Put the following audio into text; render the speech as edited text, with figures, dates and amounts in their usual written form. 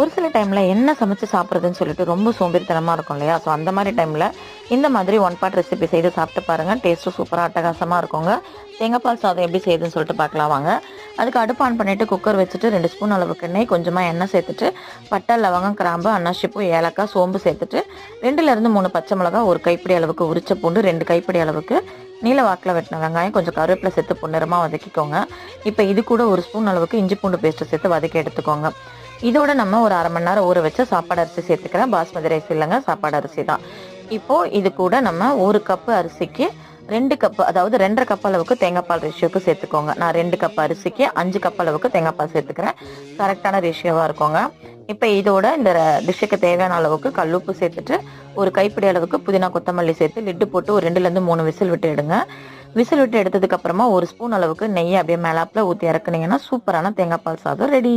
ஒரு சில டைம்ல என்ன சமைச்சு சாப்பிட்றதுன்னு சொல்லிட்டு ரொம்ப சோம்பேறித்தனமா இருக்கும் இல்லையா? ஸோ அந்த மாதிரி டைம்ல இந்த மாதிரி ஒன் பாட் ரெசிபி செய்து சாப்பிட்டு பாருங்க. டேஸ்ட்டும் சூப்பரா அட்டகாசமா இருக்குங்க. தேங்காய் பால் சாதம் எப்படி செய்யுதுன்னு சொல்லிட்டு பார்க்கலாம் வாங்க. அதுக்கு அடுப்பு ஆன் பண்ணிட்டு குக்கர் வச்சுட்டு 2 ஸ்பூன் அளவுக்கு எண்ணெய், கொஞ்சமா எண்ணெய் சேர்த்துட்டு பட்டை, லவங்கம், கிராம்பு, அன்னாசிப்பூ, ஏலக்காய், சோம்பு சேர்த்துட்டு 2ல இருந்து 3 பச்சை மிளகாய், ஒரு கைப்பிடி அளவுக்கு உரிச்ச பூண்டு, 2 கைப்பிடி அளவுக்கு நீல வாக்கில் வெட்டின வெங்காயம், கொஞ்சம் கருவேப்பிலை சேர்த்து பொன்னிறமாக வதக்கிக்கோங்க. இப்போ இது கூட 1 ஸ்பூன் அளவுக்கு இஞ்சி பூண்டு பேஸ்ட்டு சேர்த்து வதக்கி எடுத்துக்கோங்க. இதோட நம்ம ஒரு 1/2 மணி நேரம் ஊற வச்ச சாப்பாடு அரிசி சேர்த்துக்கிறேன். பாஸ்மதி ரைஸ் இல்லைங்க, சாப்பாடு அரிசி தான். இப்போ இது கூட நம்ம 1 கப்பு அரிசிக்கு 2 கப்பு, அதாவது 2.5 கப் அளவுக்கு தேங்காய் பால் ரேஷியோக்கு சேர்த்துக்கோங்க. நான் 2 கப் அரிசிக்கு 5 கப் அளவுக்கு தேங்காய் பால் சேர்த்துக்கிறேன். கரெக்டான ரேஷியோவா இருக்குங்க. இப்போ இதோட இந்த டிஷ்ஷுக்கு தேவையான அளவுக்கு கல்லுப்பு சேர்த்துட்டு 1 கைப்பிடி அளவுக்கு புதினா கொத்தமல்லி சேர்த்து லிட்டு போட்டு ஒரு 2ல இருந்து 3 விசில் விட்டு எடுங்க. விசில் விட்டு எடுத்ததுக்கு அப்புறமா 1 ஸ்பூன் அளவுக்கு நெய்யை அப்படியே மேலாப்பில் ஊற்றி இறக்குனீங்கன்னா சூப்பரான தேங்காய் பால் சாதம் ரெடி.